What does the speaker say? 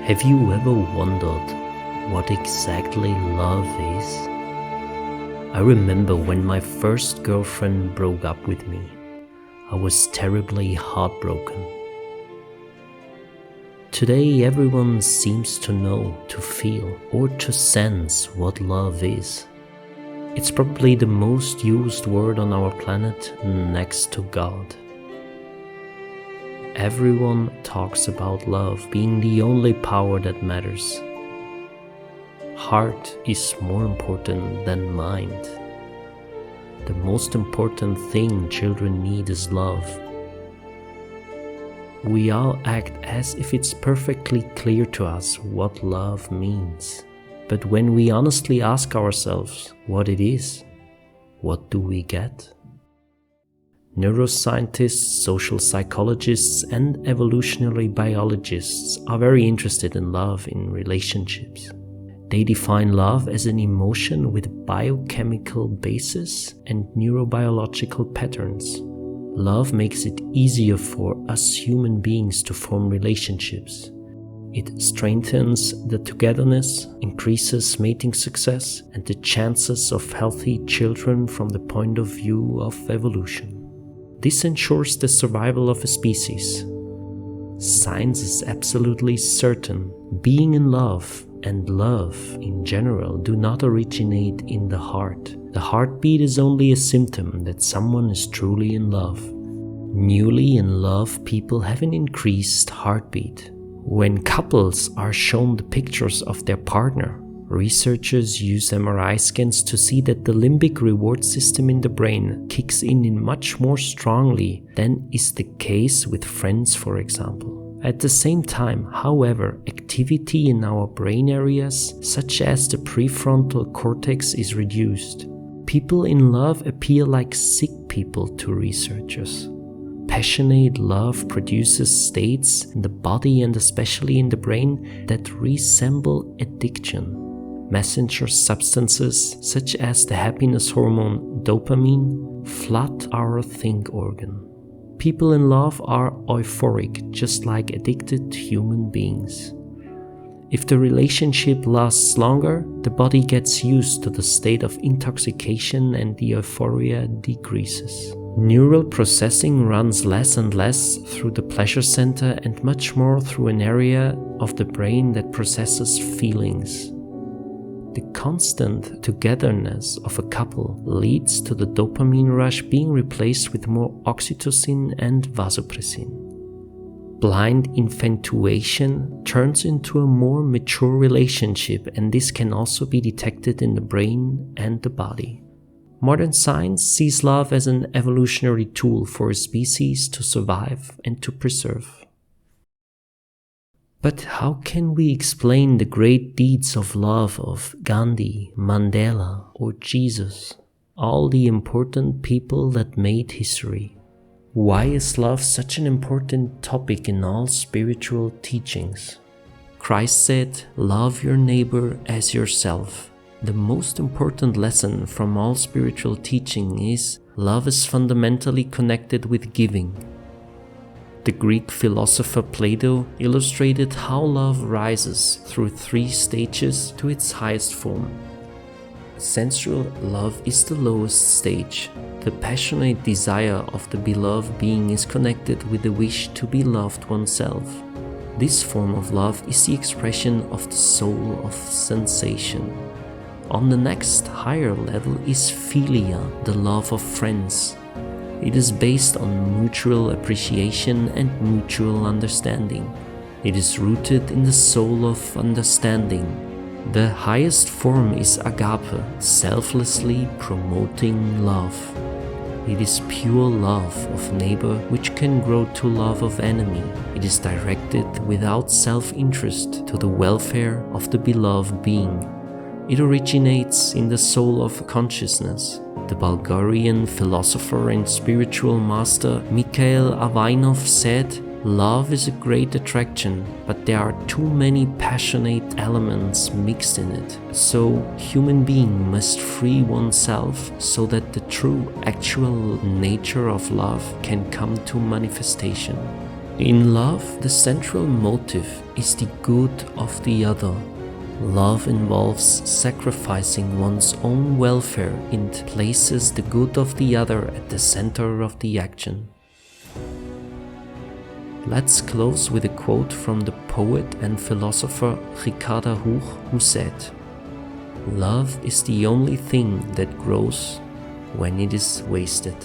Have you ever wondered what exactly love is? I remember when my first girlfriend broke up with me. I was terribly heartbroken. Today everyone seems to know, to feel, or to sense what love is. It's probably the most used word on our planet next to God. Everyone talks about love being the only power that matters. Heart is more important than mind. The most important thing children need is love. We all act as if it's perfectly clear to us what love means. But when we honestly ask ourselves what it is, what do we get? Neuroscientists, social psychologists, and evolutionary biologists are very interested in love in relationships. They define love as an emotion with biochemical basis and neurobiological patterns. Love makes it easier for us human beings to form relationships. It strengthens the togetherness, increases mating success, and the chances of healthy children from the point of view of evolution. This ensures the survival of a species. Science is absolutely certain being in love and love in general do not originate in the heart. The heartbeat is only a symptom that someone is truly in love. Newly in love people have an increased heartbeat. When couples are shown the pictures of their partner, researchers use MRI scans to see that the limbic reward system in the brain kicks in much more strongly than is the case with friends, for example. At the same time, however, activity in our brain areas, such as the prefrontal cortex, is reduced. People in love appear like sick people to researchers. Passionate love produces states in the body and especially in the brain that resemble addiction. Messenger substances such as the happiness hormone dopamine flood our think organ. People in love are euphoric, just like addicted human beings. If the relationship lasts longer, the body gets used to the state of intoxication and the euphoria decreases. Neural processing runs less and less through the pleasure center and much more through an area of the brain that processes feelings. The constant togetherness of a couple leads to the dopamine rush being replaced with more oxytocin and vasopressin. Blind infatuation turns into a more mature relationship, and this can also be detected in the brain and the body. Modern science sees love as an evolutionary tool for a species to survive and to preserve. But how can we explain the great deeds of love of Gandhi, Mandela, or Jesus, all the important people that made history? Why is love such an important topic in all spiritual teachings? Christ said, "Love your neighbor as yourself." The most important lesson from all spiritual teaching is love is fundamentally connected with giving. The Greek philosopher Plato illustrated how love rises through 3 stages to its highest form. Sensual love is the lowest stage. The passionate desire of the beloved being is connected with the wish to be loved oneself. This form of love is the expression of the soul of sensation. On the next higher level is philia, the love of friends. It is based on mutual appreciation and mutual understanding. It is rooted in the soul of understanding. The highest form is agape, selflessly promoting love. It is pure love of neighbor which can grow to love of enemy. It is directed without self-interest to the welfare of the beloved being. It originates in the soul of consciousness. The Bulgarian philosopher and spiritual master Mikhail Avainov said, "Love is a great attraction, but there are too many passionate elements mixed in it. So, human being must free oneself so that the true, actual nature of love can come to manifestation." In love, the central motive is the good of the other. Love involves sacrificing one's own welfare and places the good of the other at the center of the action. Let's close with a quote from the poet and philosopher Ricarda Huch, who said, "Love is the only thing that grows when it is wasted."